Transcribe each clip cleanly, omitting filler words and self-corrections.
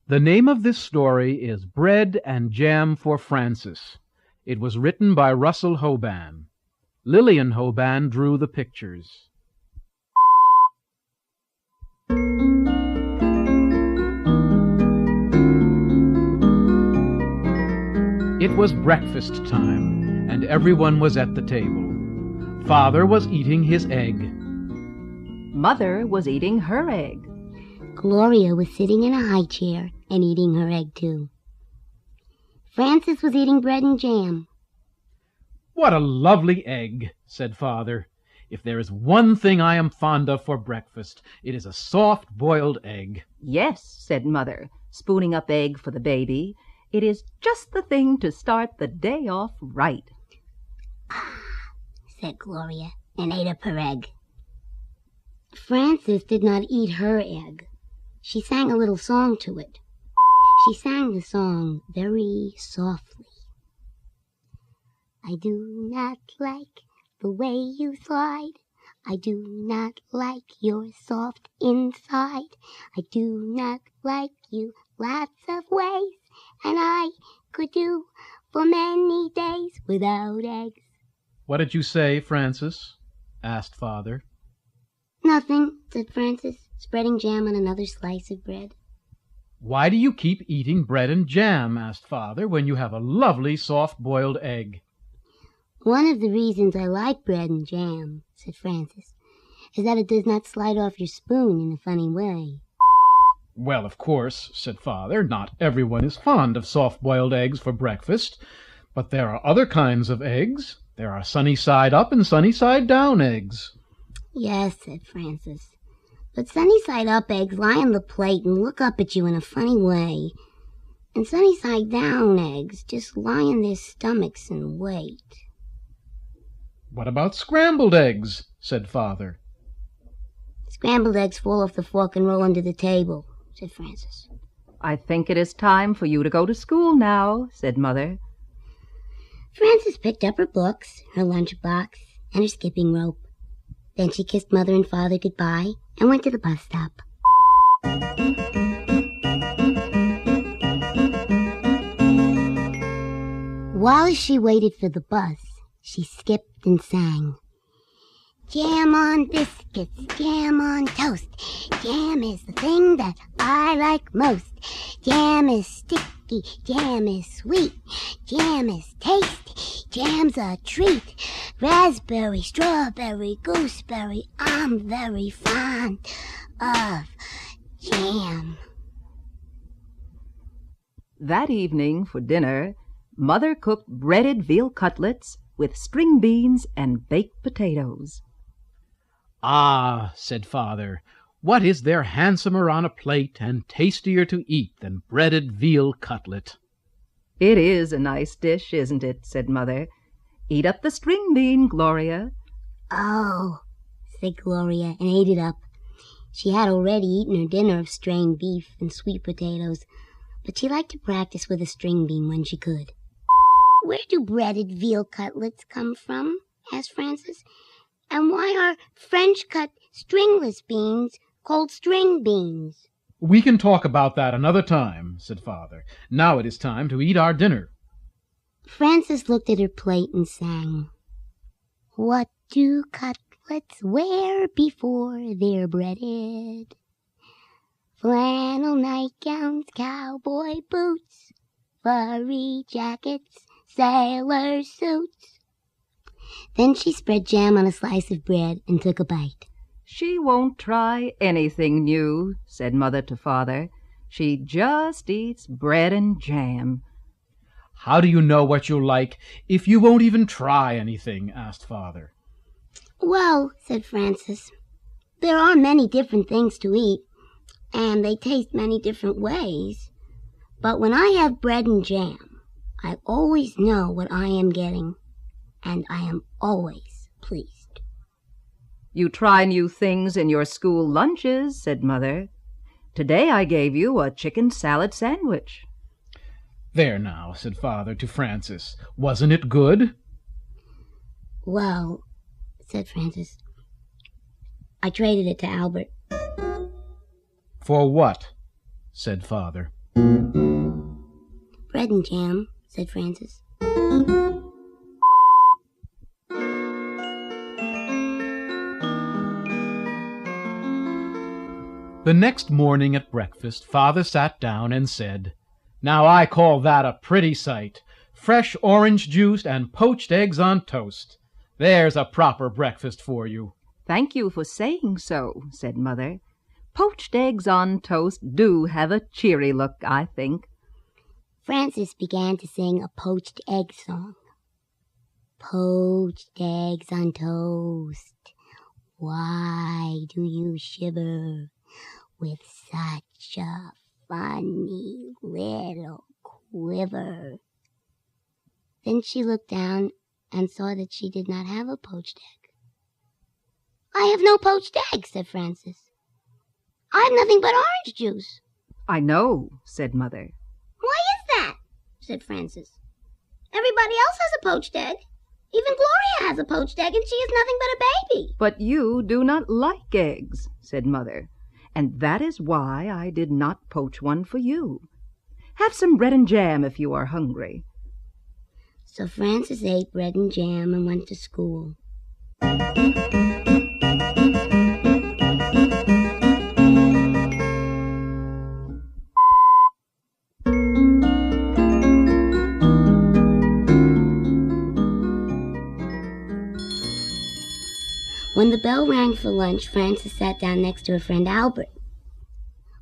The name of this story is Bread and Jam for Francis. It was written by Russell Hoban. Lillian Hoban drew the pictures. It was breakfast time, and everyone was at the table. Father was eating his egg. Mother was eating her egg. Gloria was sitting in a high chair and eating her egg, too. Francis was eating bread and jam. "What a lovely egg," said Father. "If there is one thing I am fond of for breakfast, it is a soft-boiled egg." Yes, said Mother, spooning up egg for the baby. It is just the thing to start the day off right. "Ah," said Gloria, and ate up her egg. Frances did not eat her egg. She sang a little song to it. She sang the song very softly. "I do not like the way you slide. I do not like your soft inside. I do not like you lots of ways, and I could do for many days without eggs." "What did you say, Francis?" asked Father. "Nothing," said Frances, spreading jam on another slice of bread. "Why do you keep eating bread and jam," asked Father, "when you have a lovely soft-boiled egg?" "One of the reasons I like bread and jam," said Frances, "is that it does not slide off your spoon in a funny way." "Well, of course," said Father, "not everyone is fond of soft-boiled eggs for breakfast, but there are other kinds of eggs. There are sunny-side-up and sunny-side-down eggs." "Yes," said Frances, "but sunny-side-up eggs lie on the plate and look up at you in a funny way, and sunny-side-down eggs just lie in their stomachs and wait." "What about scrambled eggs?" said Father. "Scrambled eggs fall off the fork and roll under the table," said Frances. I think it is time for you to go to school now, said Mother. Frances picked up her books, her lunchbox, and her skipping rope. Then she kissed Mother and Father goodbye and went to the bus stop. While she waited for the bus, she skipped and sang. Jam on biscuits, jam on toast. Jam is the thing that I like most. Jam is sticky, jam is sweet. Jam is tasty, jam's a treat. Raspberry, strawberry, gooseberry, I'm very fond of jam. That evening for dinner, Mother cooked breaded veal cutlets with string beans and baked potatoes. "Ah," said Father, "what is there handsomer on a plate and tastier to eat than breaded veal cutlet?" "It is a nice dish, isn't it?" said Mother. "Eat up the string bean, Gloria." "Oh," said Gloria, and ate it up. She had already eaten her dinner of strained beef and sweet potatoes, but she liked to practice with a string bean when she could. "Where do breaded veal cutlets come from?" asked Frances. "And why are French-cut stringless beans called string beans?" "We can talk about that another time," said Father. "Now it is time to eat our dinner." Frances looked at her plate and sang. What do cutlets wear before they're breaded? Flannel nightgowns, cowboy boots, furry jackets, sailor suits. Then she spread jam on a slice of bread and took a bite. "She won't try anything new," said Mother to Father. "She just eats bread and jam." "How do you know what you'll like if you won't even try anything?" asked Father. "Well," said Frances, "there are many different things to eat, and they taste many different ways. But when I have bread and jam, I always know what I am getting, and I am always pleased." "You try new things in your school lunches," said Mother. "Today I gave you a chicken salad sandwich." "There now," said Father to Frances, "wasn't it good?" "Well," said Frances, "I traded it to Albert." "For what?" said Father. bread and jam, said Frances. The next morning at breakfast, Father sat down and said, "Now I call that a pretty sight. Fresh orange juice and poached eggs on toast. There's a proper breakfast for you." "Thank you for saying so," said Mother. "Poached eggs on toast do have a cheery look, I think." Frances began to sing a poached egg song. Poached eggs on toast, why do you shiver with such a funny little quiver? Then she looked down and saw that she did not have a poached egg. "I have no poached egg," said Frances. "I have nothing but orange juice." "I know," said Mother. "Why is that?" said Frances. "Everybody else has a poached egg. Even Gloria has a poached egg, and she is nothing but a baby." "But you do not like eggs," said Mother, "and that is why I did not poach one for you. Have some bread and jam if you are hungry." So Frances ate bread and jam and went to school. When the bell rang for lunch, Frances sat down next to her friend Albert.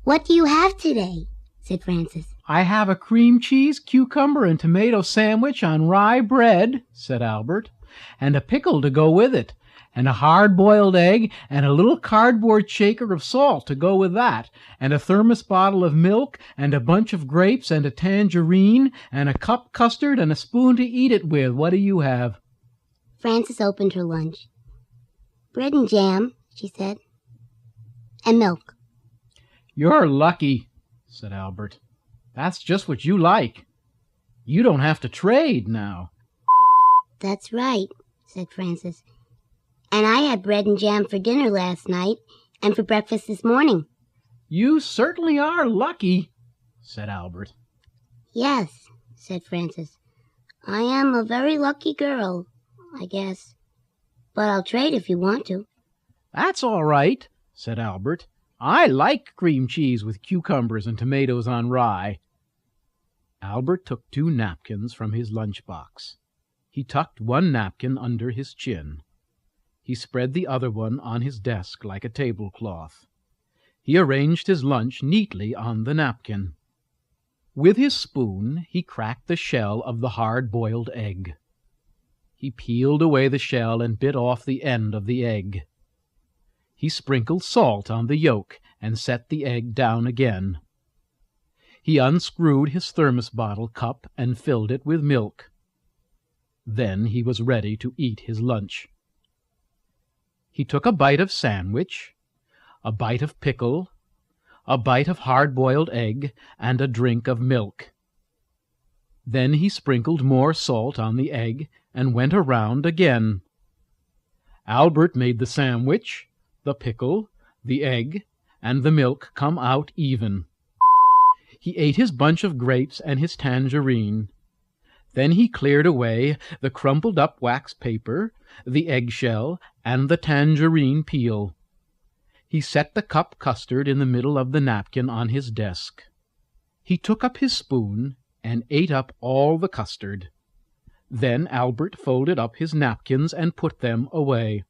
"What do you have today?" said Frances. "I have a cream cheese, cucumber, and tomato sandwich on rye bread," said Albert, "and a pickle to go with it, and a hard-boiled egg, and a little cardboard shaker of salt to go with that, and a thermos bottle of milk, and a bunch of grapes, and a tangerine, and a cup custard, and a spoon to eat it with. What do you have?" Frances opened her lunch. "Bread and jam," she said, "and milk." "You're lucky," said Albert. "That's just what you like. You don't have to trade now." "That's right," said Frances. "And I had bread and jam for dinner last night and for breakfast this morning." "You certainly are lucky," said Albert. "Yes," said Frances. "I am a very lucky girl, I guess. But I'll trade if you want to." "That's all right," said Albert. "I like cream cheese with cucumbers and tomatoes on rye." Albert took 2 napkins from his lunchbox. He tucked one napkin under his chin. He spread the other one on his desk like a tablecloth. He arranged his lunch neatly on the napkin. With his spoon he cracked the shell of the hard-boiled egg. He peeled away the shell and bit off the end of the egg. He sprinkled salt on the yolk and set the egg down again. He unscrewed his thermos bottle cup and filled it with milk. Then he was ready to eat his lunch. He took a bite of sandwich, a bite of pickle, a bite of hard-boiled egg, and a drink of milk. Then he sprinkled more salt on the egg and went around again. Albert made the sandwich, the pickle, the egg, and the milk come out even. He ate his bunch of grapes and his tangerine. Then he cleared away the crumpled-up wax paper, the eggshell, and the tangerine peel. He set the cup custard in the middle of the napkin on his desk. He took up his spoon and ate up all the custard. Then Albert folded up his napkins and put them away.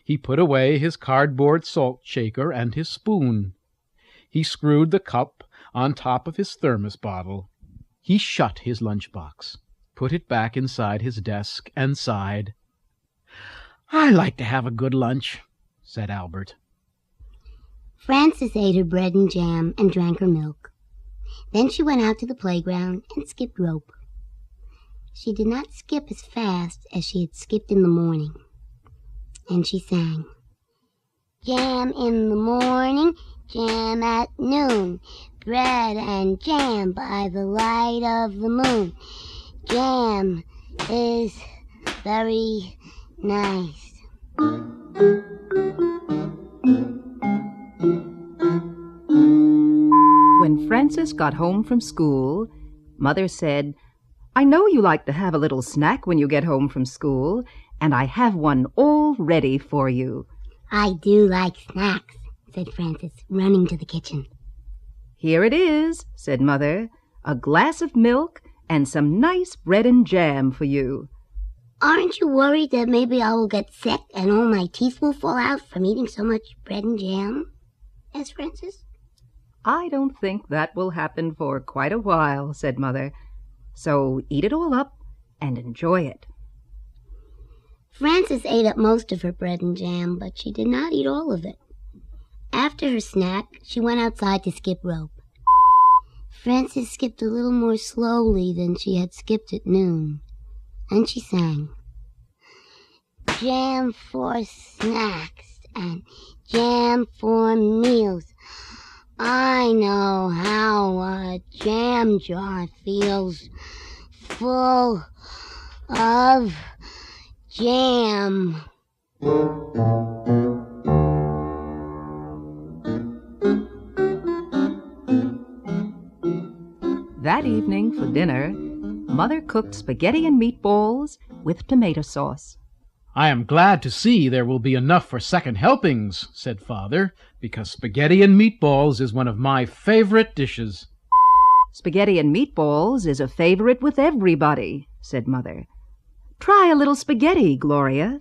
He put away his cardboard salt shaker and his spoon. He screwed the cup on top of his thermos bottle. He shut his lunchbox, put it back inside his desk, and sighed. "I like to have a good lunch," said Albert. Frances ate her bread and jam and drank her milk. Then she went out to the playground and skipped rope. She did not skip as fast as she had skipped in the morning. And she sang, "Jam in the morning, jam at noon, bread and jam by the light of the moon. Jam is very nice." When Frances got home from school, Mother said, "I know you like to have a little snack when you get home from school, and I have one all ready for you." I do like snacks, said Frances, running to the kitchen. "Here it is," said Mother, "a glass of milk and some nice bread and jam for you." Aren't you worried that maybe I will get sick and all my teeth will fall out from eating so much bread and jam? Asked Frances. "I don't think that will happen for quite a while," said Mother. "So eat it all up and enjoy it." Frances ate up most of her bread and jam, but she did not eat all of it. After her snack, she went outside to skip rope. Frances skipped a little more slowly than she had skipped at noon, and she sang, "Jam for snacks and jam for meals. I know how a jam jar feels, full of jam." That evening for dinner, Mother cooked spaghetti and meatballs with tomato sauce. "I am glad to see there will be enough for second helpings," said Father, "because spaghetti and meatballs is one of my favorite dishes." "Spaghetti and meatballs is a favorite with everybody," said Mother. "Try a little spaghetti, Gloria."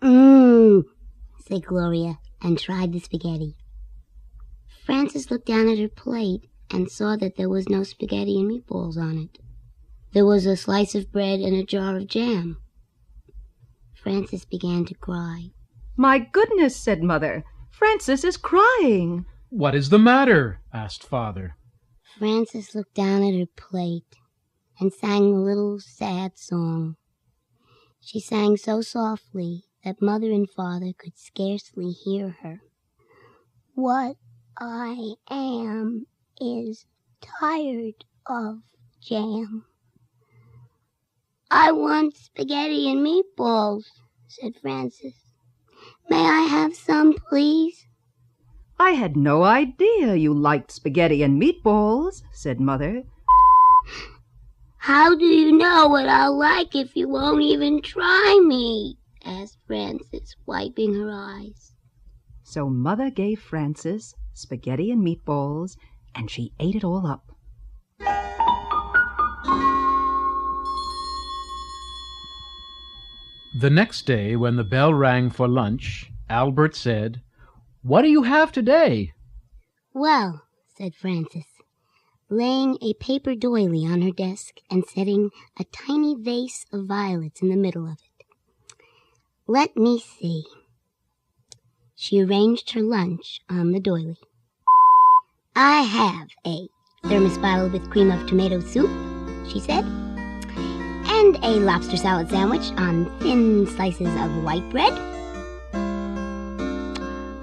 "Mmm," said Gloria, and tried the spaghetti. Frances looked down at her plate and saw that there was no spaghetti and meatballs on it. There was a slice of bread and a jar of jam. Frances began to cry. "My goodness," said Mother, "Frances is crying." "What is the matter?" asked Father. Frances looked down at her plate and sang a little sad song. She sang so softly that Mother and Father could scarcely hear her. "What I am is tired of jam. I want spaghetti and meatballs," said Frances. "May I have some, please?" "I had no idea you liked spaghetti and meatballs," said Mother. "How do you know what I'll like if you won't even try me?" asked Frances, wiping her eyes. So Mother gave Frances spaghetti and meatballs, and she ate it all up. The next day, when the bell rang for lunch, Albert said, "What do you have today?" "Well," said Frances, laying a paper doily on her desk and setting a tiny vase of violets in the middle of it. "Let me see." She arranged her lunch on the doily. "I have a thermos bottle with cream of tomato soup," she said, "and a lobster salad sandwich on thin slices of white bread.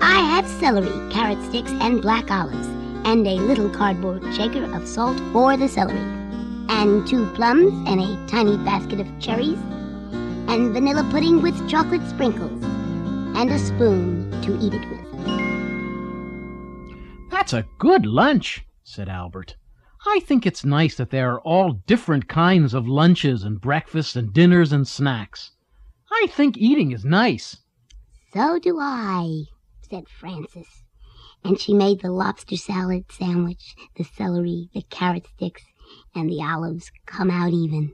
I have celery, carrot sticks, and black olives, and a little cardboard shaker of salt for the celery, and 2 plums and a tiny basket of cherries, and vanilla pudding with chocolate sprinkles, and a spoon to eat it with." "That's a good lunch," said Albert. "I think it's nice that there are all different kinds of lunches and breakfasts and dinners and snacks. I think eating is nice." "So do I," said Frances, and she made the lobster salad sandwich, the celery, the carrot sticks, and the olives come out even.